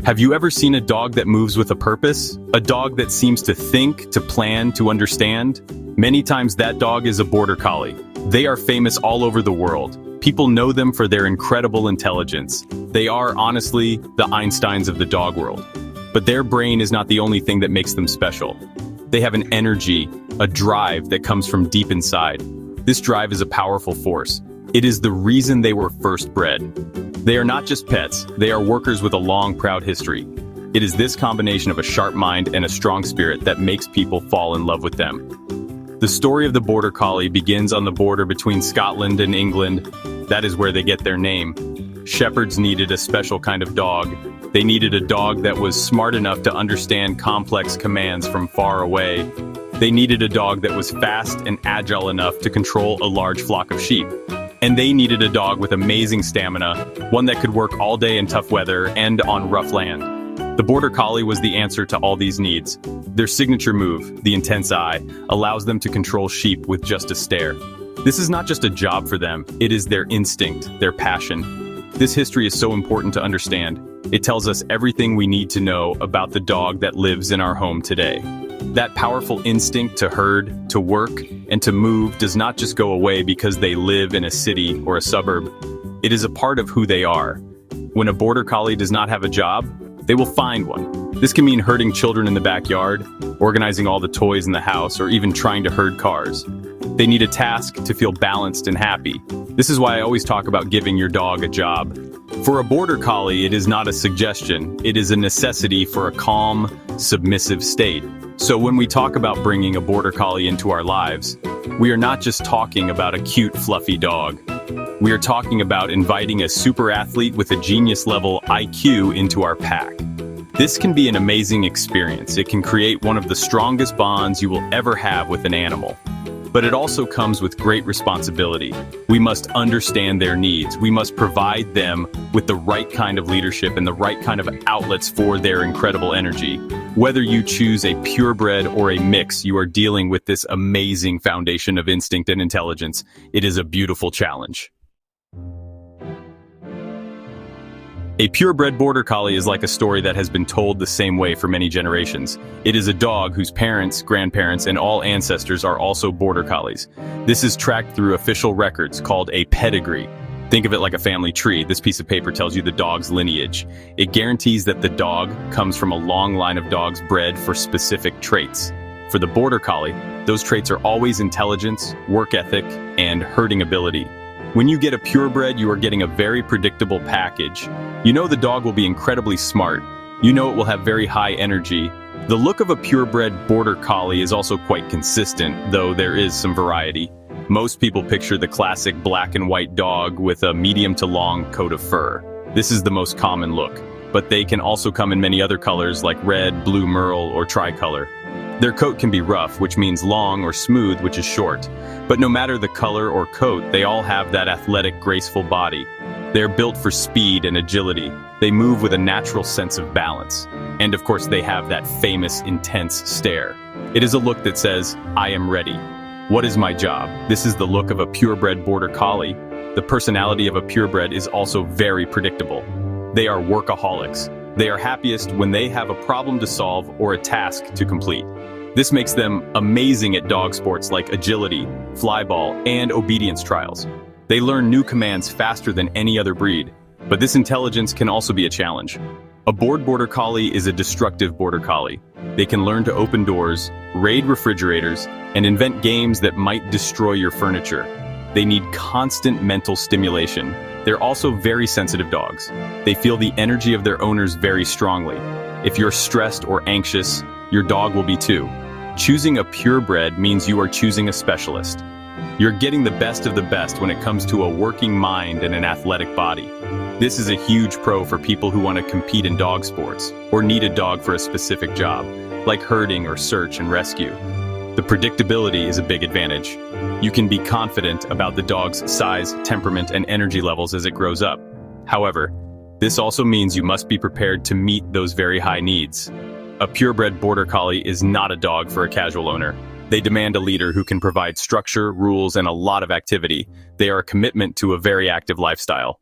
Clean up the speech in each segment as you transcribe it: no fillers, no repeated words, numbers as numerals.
Have you ever seen a dog that moves with a purpose? A dog that seems to think, to plan, to understand? Many times that dog is a Border Collie. They are famous all over the world. People know them for their incredible intelligence. They are, honestly, the Einsteins of the dog world. But their brain is not the only thing that makes them special. They have an energy, a drive that comes from deep inside. This drive is a powerful force. It is the reason they were first bred. They are not just pets, they are workers with a long, proud history. It is this combination of a sharp mind and a strong spirit that makes people fall in love with them. The story of the Border Collie begins on the border between Scotland and England. That is where they get their name. Shepherds needed a special kind of dog. They needed a dog that was smart enough to understand complex commands from far away. They needed a dog that was fast and agile enough to control a large flock of sheep. And they needed a dog with amazing stamina, one that could work all day in tough weather and on rough land. The Border Collie was the answer to all these needs. Their signature move, the intense eye, allows them to control sheep with just a stare. This is not just a job for them, it is their instinct, their passion. This history is so important to understand. It tells us everything we need to know about the dog that lives in our home today. That powerful instinct to herd, to work, and to move does not just go away because they live in a city or a suburb. It is a part of who they are. When a Border Collie does not have a job, they will find one. This can mean herding children in the backyard, organizing all the toys in the house, or even trying to herd cars. They need a task to feel balanced and happy. This is why I always talk about giving your dog a job. For a Border Collie, it is not a suggestion, it is a necessity for a calm, submissive state. So when we talk about bringing a Border Collie into our lives, we are not just talking about a cute, fluffy dog. We are talking about inviting a super athlete with a genius-level IQ into our pack. This can be an amazing experience. It can create one of the strongest bonds you will ever have with an animal. But it also comes with great responsibility. We must understand their needs. We must provide them with the right kind of leadership and the right kind of outlets for their incredible energy. Whether you choose a purebred or a mix, you are dealing with this amazing foundation of instinct and intelligence. It is a beautiful challenge. A purebred Border Collie is like a story that has been told the same way for many generations. It is a dog whose parents, grandparents, and all ancestors are also Border Collies. This is tracked through official records called a pedigree. Think of it like a family tree. This piece of paper tells you the dog's lineage. It guarantees that the dog comes from a long line of dogs bred for specific traits. For the Border Collie, those traits are always intelligence, work ethic, and herding ability. When you get a purebred, you are getting a very predictable package. You know the dog will be incredibly smart. You know it will have very high energy. The look of a purebred Border Collie is also quite consistent, though there is some variety. Most people picture the classic black and white dog with a medium to long coat of fur. This is the most common look, but they can also come in many other colors like red, blue merle, or tricolor. Their coat can be rough, which means long, or smooth, which is short. But no matter the color or coat, they all have that athletic, graceful body. They're built for speed and agility. They move with a natural sense of balance. And of course, they have that famous, intense stare. It is a look that says, I am ready. What is my job? This is the look of a purebred Border Collie. The personality of a purebred is also very predictable. They are workaholics. They are happiest when they have a problem to solve or a task to complete. This makes them amazing at dog sports like agility, flyball, and obedience trials. They learn new commands faster than any other breed, but this intelligence can also be a challenge. A bored Border Collie is a destructive Border Collie. They can learn to open doors, raid refrigerators, and invent games that might destroy your furniture. They need constant mental stimulation. They're also very sensitive dogs. They feel the energy of their owners very strongly. If you're stressed or anxious, your dog will be too. Choosing a purebred means you are choosing a specialist. You're getting the best of the best when it comes to a working mind and an athletic body. This is a huge pro for people who want to compete in dog sports or need a dog for a specific job, like herding or search and rescue. The predictability is a big advantage. You can be confident about the dog's size, temperament, and energy levels as it grows up. However, this also means you must be prepared to meet those very high needs. A purebred Border Collie is not a dog for a casual owner. They demand a leader who can provide structure, rules, and a lot of activity. They are a commitment to a very active lifestyle.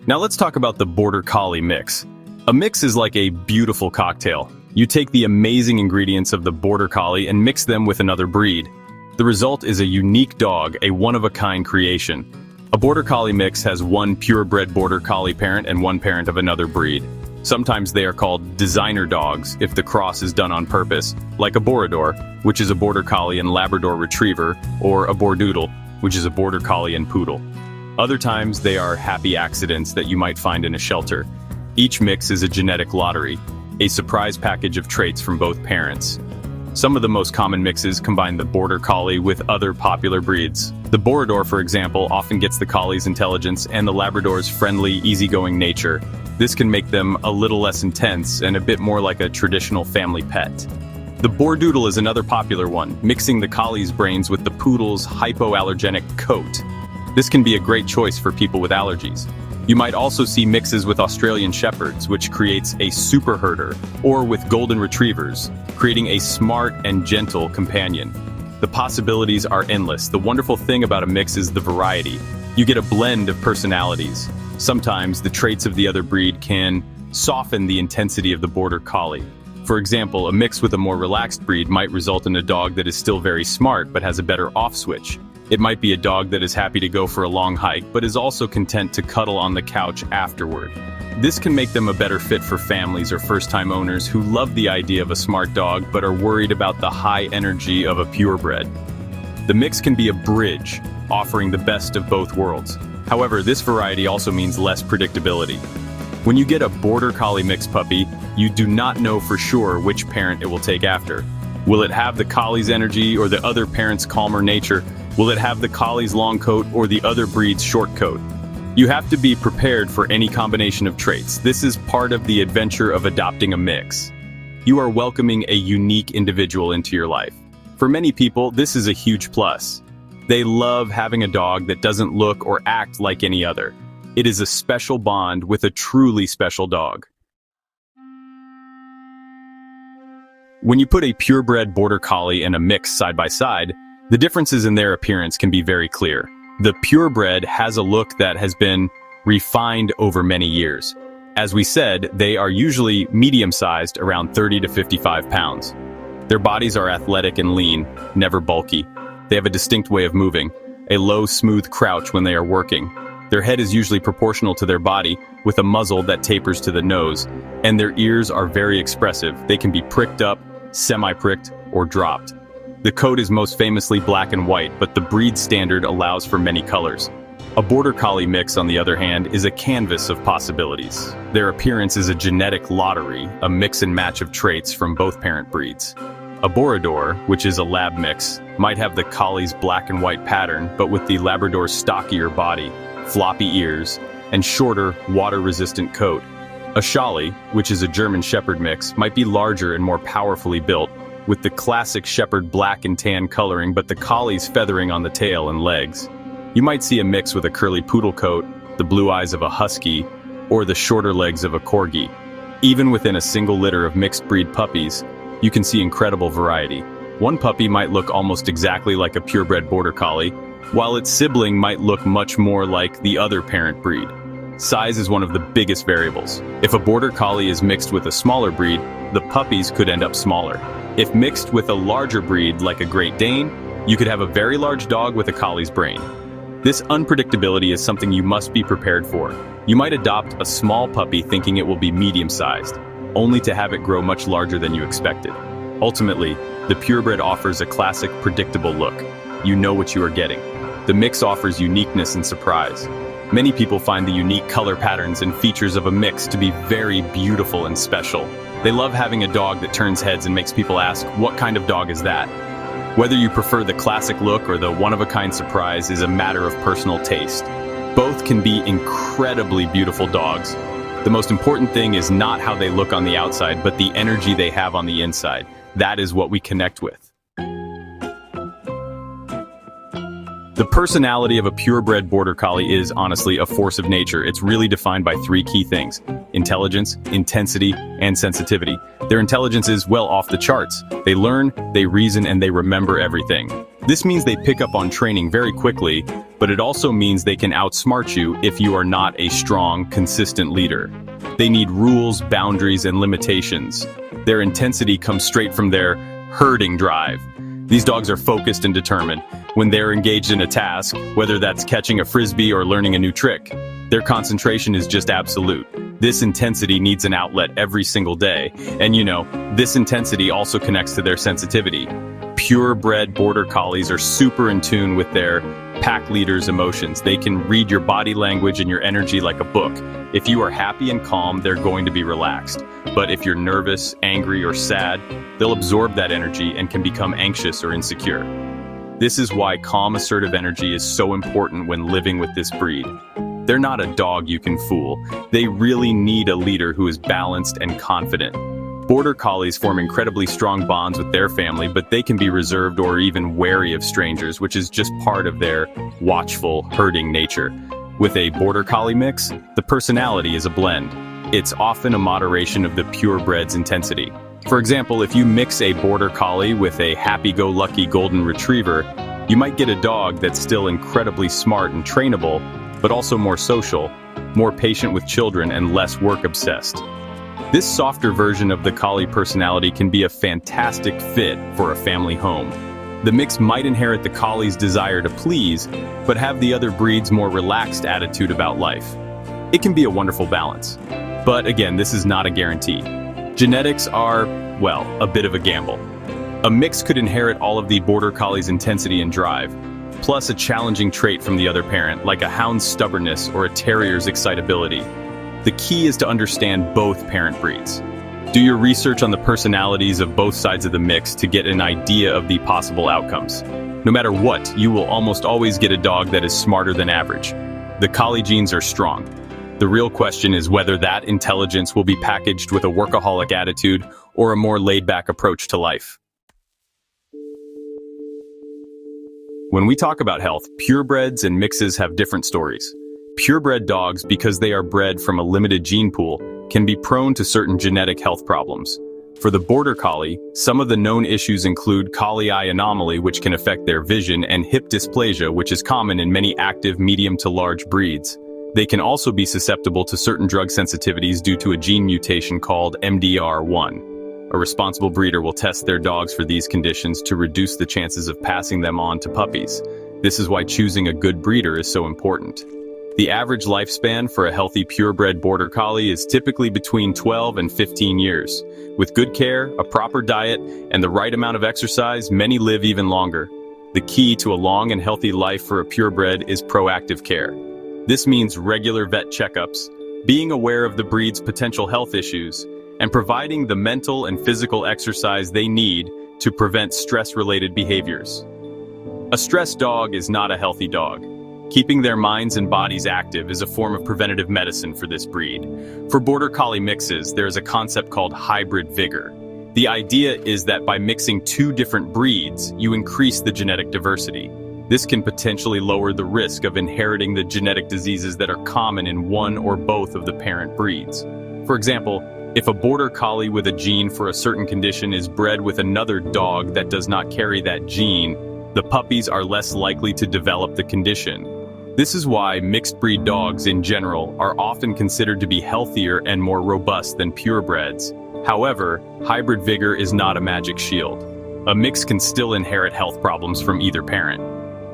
Now let's talk about the Border Collie mix. A mix is like a beautiful cocktail. You take the amazing ingredients of the Border Collie and mix them with another breed. The result is a unique dog, a one-of-a-kind creation. A Border Collie mix has one purebred Border Collie parent and one parent of another breed. Sometimes they are called designer dogs if the cross is done on purpose, like a Borador, which is a Border Collie and Labrador Retriever, or a Bordoodle, which is a Border Collie and Poodle. Other times they are happy accidents that you might find in a shelter. Each mix is a genetic lottery, a surprise package of traits from both parents. Some of the most common mixes combine the Border Collie with other popular breeds. The Borador, for example, often gets the Collie's intelligence and the Labrador's friendly, easygoing nature. This can make them a little less intense and a bit more like a traditional family pet. The Bordoodle is another popular one, mixing the Collie's brains with the Poodle's hypoallergenic coat. This can be a great choice for people with allergies. You might also see mixes with Australian Shepherds, which creates a super herder, or with Golden Retrievers, creating a smart and gentle companion. The possibilities are endless. The wonderful thing about a mix is the variety. You get a blend of personalities. Sometimes the traits of the other breed can soften the intensity of the Border Collie. For example, a mix with a more relaxed breed might result in a dog that is still very smart but has a better off switch. It might be a dog that is happy to go for a long hike but is also content to cuddle on the couch afterward. This can make them a better fit for families or first-time owners who love the idea of a smart dog but are worried about the high energy of a purebred. The mix can be a bridge, offering the best of both worlds. However, this variety also means less predictability. When you get a Border Collie mix puppy, you do not know for sure which parent it will take after. Will it have the Collie's energy or the other parent's calmer nature? Will it have the Collie's long coat or the other breed's short coat? You have to be prepared for any combination of traits. This is part of the adventure of adopting a mix. You are welcoming a unique individual into your life. For many people, this is a huge plus. They love having a dog that doesn't look or act like any other. It is a special bond with a truly special dog. When you put a purebred Border Collie and a mix side by side, the differences in their appearance can be very clear. The purebred has a look that has been refined over many years. As we said, they are usually medium-sized, around 30 to 55 pounds. Their bodies are athletic and lean, never bulky. They have a distinct way of moving, a low, smooth crouch when they are working. Their head is usually proportional to their body, with a muzzle that tapers to the nose, and their ears are very expressive. They can be pricked up, semi-pricked, or dropped. The coat is most famously black and white, but the breed standard allows for many colors. A Border Collie mix, on the other hand, is a canvas of possibilities. Their appearance is a genetic lottery, a mix and match of traits from both parent breeds. A Borador, which is a lab mix, might have the Collie's black and white pattern, but with the Labrador's stockier body, floppy ears, and shorter, water-resistant coat. A Collie, which is a German Shepherd mix, might be larger and more powerfully built, with the classic Shepherd black and tan coloring but the Collie's feathering on the tail and legs. You might see a mix with a curly poodle coat, the blue eyes of a husky, or the shorter legs of a corgi. Even within a single litter of mixed breed puppies, you can see incredible variety. One puppy might look almost exactly like a purebred Border Collie, while its sibling might look much more like the other parent breed. Size is one of the biggest variables. If a Border Collie is mixed with a smaller breed, the puppies could end up smaller. If mixed with a larger breed like a Great Dane, you could have a very large dog with a Collie's brain. This unpredictability is something you must be prepared for. You might adopt a small puppy thinking it will be medium-sized, only to have it grow much larger than you expected. Ultimately, the purebred offers a classic, predictable look. You know what you are getting. The mix offers uniqueness and surprise. Many people find the unique color patterns and features of a mix to be very beautiful and special. They love having a dog that turns heads and makes people ask, what kind of dog is that? Whether you prefer the classic look or the one-of-a-kind surprise is a matter of personal taste. Both can be incredibly beautiful dogs. The most important thing is not how they look on the outside, but the energy they have on the inside. That is what we connect with. The personality of a purebred Border Collie is, honestly, a force of nature. It's really defined by three key things: intelligence, intensity, and sensitivity. Their intelligence is, well, off the charts. They learn, they reason, and they remember everything. This means they pick up on training very quickly, but it also means they can outsmart you if you are not a strong, consistent leader. They need rules, boundaries, and limitations. Their intensity comes straight from their herding drive. These dogs are focused and determined. When they're engaged in a task, whether that's catching a frisbee or learning a new trick, their concentration is just absolute. This intensity needs an outlet every single day. And this intensity also connects to their sensitivity. Purebred Border Collies are super in tune with their pack leader's emotions. They can read your body language and your energy like a book. If you are happy and calm, they're going to be relaxed. But if you're nervous, angry, or sad, they'll absorb that energy and can become anxious or insecure. This is why calm, assertive energy is so important when living with this breed. They're not a dog you can fool. They really need a leader who is balanced and confident. Border Collies form incredibly strong bonds with their family, but they can be reserved or even wary of strangers, which is just part of their watchful, herding nature. With a Border Collie mix, the personality is a blend. It's often a moderation of the purebred's intensity. For example, if you mix a Border Collie with a happy-go-lucky Golden Retriever, you might get a dog that's still incredibly smart and trainable, but also more social, more patient with children, and less work-obsessed. This softer version of the Collie personality can be a fantastic fit for a family home. The mix might inherit the Collie's desire to please, but have the other breed's more relaxed attitude about life. It can be a wonderful balance. But again, this is not a guarantee. Genetics are, well, a bit of a gamble. A mix could inherit all of the Border Collie's intensity and drive, plus a challenging trait from the other parent, like a hound's stubbornness or a terrier's excitability. The key is to understand both parent breeds. Do your research on the personalities of both sides of the mix to get an idea of the possible outcomes. No matter what, you will almost always get a dog that is smarter than average. The Collie genes are strong. The real question is whether that intelligence will be packaged with a workaholic attitude or a more laid-back approach to life. When we talk about health, purebreds and mixes have different stories. Purebred dogs, because they are bred from a limited gene pool, can be prone to certain genetic health problems. For the Border Collie, some of the known issues include Collie eye anomaly, which can affect their vision, and hip dysplasia, which is common in many active medium to large breeds. They can also be susceptible to certain drug sensitivities due to a gene mutation called MDR1. A responsible breeder will test their dogs for these conditions to reduce the chances of passing them on to puppies. This is why choosing a good breeder is so important. The average lifespan for a healthy purebred Border Collie is typically between 12 and 15 years. With good care, a proper diet, and the right amount of exercise, many live even longer. The key to a long and healthy life for a purebred is proactive care. This means regular vet checkups, being aware of the breed's potential health issues, and providing the mental and physical exercise they need to prevent stress-related behaviors. A stressed dog is not a healthy dog. Keeping their minds and bodies active is a form of preventative medicine for this breed. For Border Collie mixes, there is a concept called hybrid vigor. The idea is that by mixing two different breeds, you increase the genetic diversity. This can potentially lower the risk of inheriting the genetic diseases that are common in one or both of the parent breeds. For example, if a Border Collie with a gene for a certain condition is bred with another dog that does not carry that gene, the puppies are less likely to develop the condition. This is why mixed breed dogs in general are often considered to be healthier and more robust than purebreds. However, hybrid vigor is not a magic shield. A mix can still inherit health problems from either parent.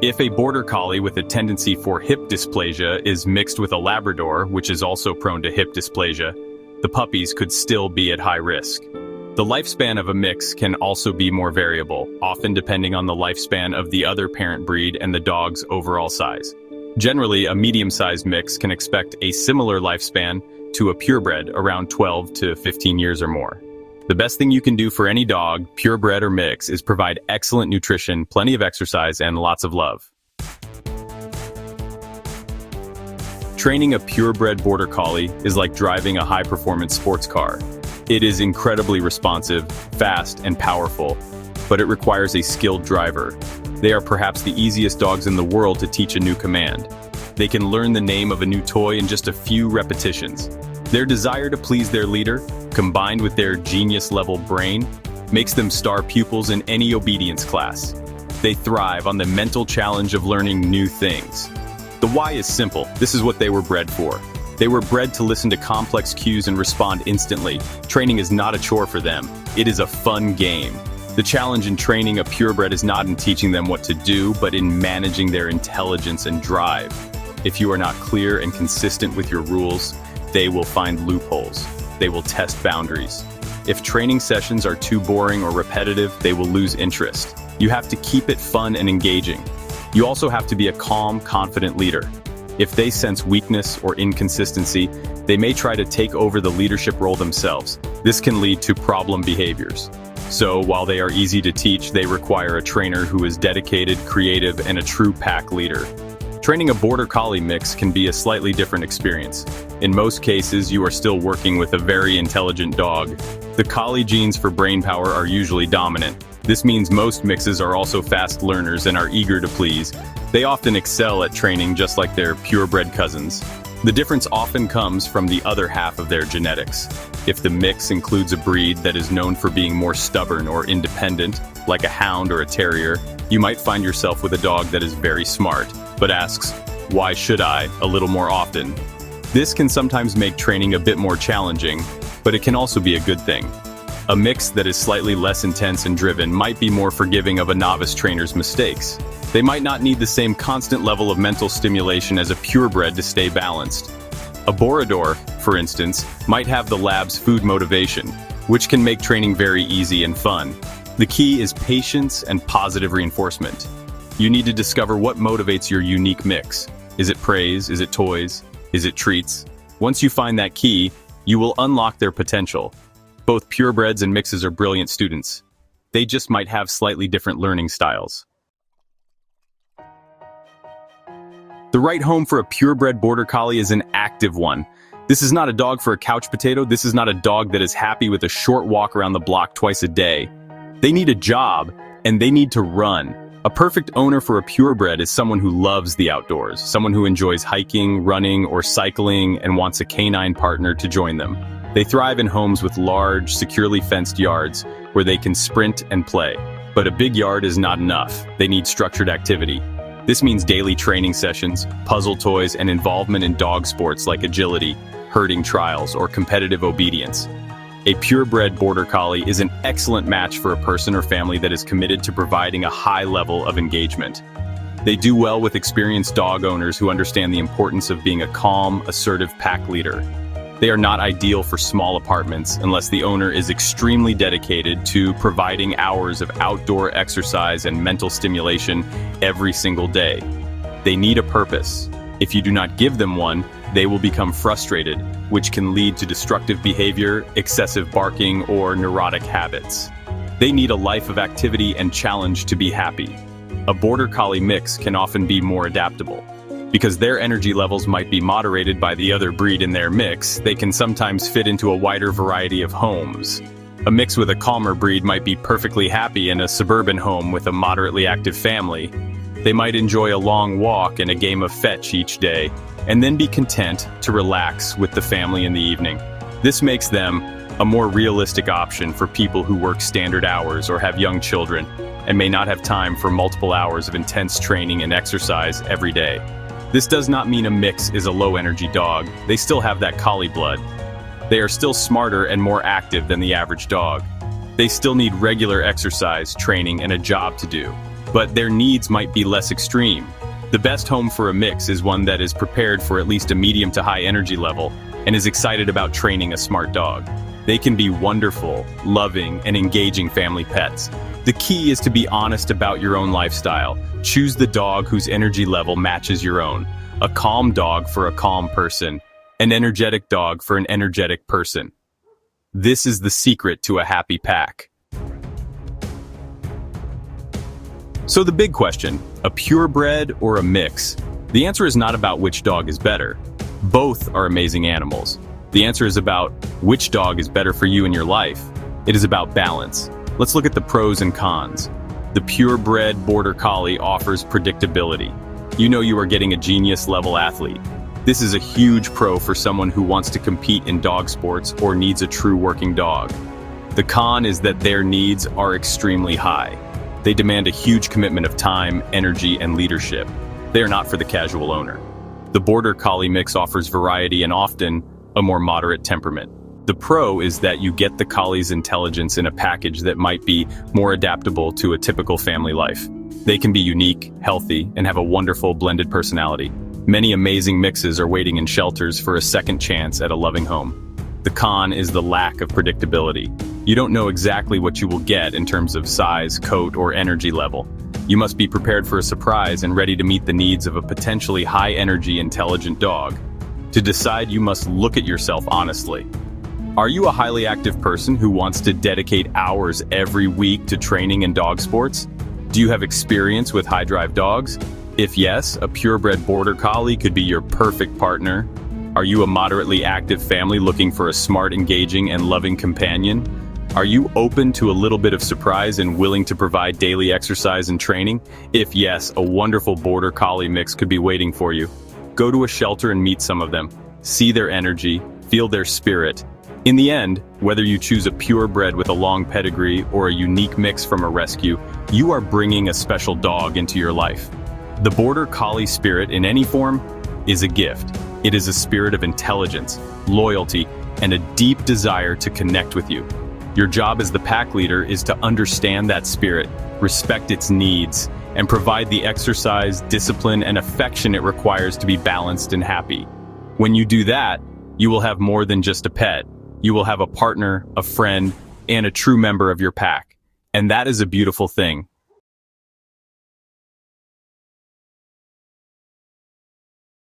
If a Border Collie with a tendency for hip dysplasia is mixed with a Labrador, which is also prone to hip dysplasia, the puppies could still be at high risk. The lifespan of a mix can also be more variable, often depending on the lifespan of the other parent breed and the dog's overall size. Generally, a medium-sized mix can expect a similar lifespan to a purebred, around 12 to 15 years or more. The best thing you can do for any dog, purebred or mix, is provide excellent nutrition, plenty of exercise, and lots of love. Training a purebred Border Collie is like driving a high-performance sports car. It is incredibly responsive, fast, and powerful, but it requires a skilled driver. They are perhaps the easiest dogs in the world to teach a new command. They can learn the name of a new toy in just a few repetitions. Their desire to please their leader, combined with their genius-level brain, makes them star pupils in any obedience class. They thrive on the mental challenge of learning new things. The why is simple. This is what they were bred for. They were bred to listen to complex cues and respond instantly. Training is not a chore for them. It is a fun game. The challenge in training a purebred is not in teaching them what to do, but in managing their intelligence and drive. If you are not clear and consistent with your rules, they will find loopholes. They will test boundaries. If training sessions are too boring or repetitive, they will lose interest. You have to keep it fun and engaging. You also have to be a calm, confident leader. If they sense weakness or inconsistency, they may try to take over the leadership role themselves. This can lead to problem behaviors. So, while they are easy to teach, they require a trainer who is dedicated, creative, and a true pack leader. Training a Border Collie mix can be a slightly different experience. In most cases, you are still working with a very intelligent dog. The Collie genes for brain power are usually dominant. This means most mixes are also fast learners and are eager to please. They often excel at training just like their purebred cousins. The difference often comes from the other half of their genetics. If the mix includes a breed that is known for being more stubborn or independent, like a hound or a terrier, you might find yourself with a dog that is very smart, but asks, "Why should I?" a little more often. This can sometimes make training a bit more challenging, but it can also be a good thing. A mix that is slightly less intense and driven might be more forgiving of a novice trainer's mistakes. They might not need the same constant level of mental stimulation as a purebred to stay balanced. A Borador, for instance, might have the lab's food motivation, which can make training very easy and fun. The key is patience and positive reinforcement. You need to discover what motivates your unique mix. Is it praise? Is it toys? Is it treats? Once you find that key, you will unlock their potential. Both purebreds and mixes are brilliant students. They just might have slightly different learning styles. The right home for a purebred Border Collie is an active one. This is not a dog for a couch potato. This is not a dog that is happy with a short walk around the block twice a day. They need a job, and they need to run. A perfect owner for a purebred is someone who loves the outdoors, someone who enjoys hiking, running, or cycling, and wants a canine partner to join them. They thrive in homes with large, securely fenced yards where they can sprint and play. But a big yard is not enough. They need structured activity. This means daily training sessions, puzzle toys, and involvement in dog sports like agility, herding trials, or competitive obedience. A purebred Border Collie is an excellent match for a person or family that is committed to providing a high level of engagement. They do well with experienced dog owners who understand the importance of being a calm, assertive pack leader. They are not ideal for small apartments unless the owner is extremely dedicated to providing hours of outdoor exercise and mental stimulation every single day. They need a purpose. If you do not give them one, they will become frustrated, which can lead to destructive behavior, excessive barking, or neurotic habits. They need a life of activity and challenge to be happy. A Border Collie mix can often be more adaptable. Because their energy levels might be moderated by the other breed in their mix, they can sometimes fit into a wider variety of homes. A mix with a calmer breed might be perfectly happy in a suburban home with a moderately active family. They might enjoy a long walk and a game of fetch each day, and then be content to relax with the family in the evening. This makes them a more realistic option for people who work standard hours or have young children and may not have time for multiple hours of intense training and exercise every day. This does not mean a mix is a low-energy dog. They still have that collie blood. They are still smarter and more active than the average dog. They still need regular exercise, training, and a job to do. But their needs might be less extreme. The best home for a mix is one that is prepared for at least a medium to high energy level and is excited about training a smart dog. They can be wonderful, loving, and engaging family pets. The key is to be honest about your own lifestyle. Choose the dog whose energy level matches your own. A calm dog for a calm person. An energetic dog for an energetic person. This is the secret to a happy pack. So the big question, a purebred or a mix? The answer is not about which dog is better. Both are amazing animals. The answer is about which dog is better for you in your life. It is about balance. Let's look at the pros and cons. The purebred Border Collie offers predictability. You know you are getting a genius-level athlete. This is a huge pro for someone who wants to compete in dog sports or needs a true working dog. The con is that their needs are extremely high. They demand a huge commitment of time, energy, and leadership. They are not for the casual owner. The Border Collie mix offers variety and often a more moderate temperament. The pro is that you get the Collie's intelligence in a package that might be more adaptable to a typical family life. They can be unique, healthy, and have a wonderful blended personality. Many amazing mixes are waiting in shelters for a second chance at a loving home. The con is the lack of predictability. You don't know exactly what you will get in terms of size, coat, or energy level. You must be prepared for a surprise and ready to meet the needs of a potentially high-energy, intelligent dog. To decide, you must look at yourself honestly. Are you a highly active person who wants to dedicate hours every week to training and dog sports? Do you have experience with high-drive dogs? If yes, a purebred Border Collie could be your perfect partner. Are you a moderately active family looking for a smart, engaging, and loving companion? Are you open to a little bit of surprise and willing to provide daily exercise and training? If yes, a wonderful Border Collie mix could be waiting for you. Go to a shelter and meet some of them. See their energy, feel their spirit. In the end, whether you choose a purebred with a long pedigree or a unique mix from a rescue, you are bringing a special dog into your life. The Border Collie spirit in any form is a gift. It is a spirit of intelligence, loyalty, and a deep desire to connect with you. Your job as the pack leader is to understand that spirit, respect its needs, and provide the exercise, discipline, and affection it requires to be balanced and happy. When you do that, you will have more than just a pet. You will have a partner, a friend, and a true member of your pack. And that is a beautiful thing.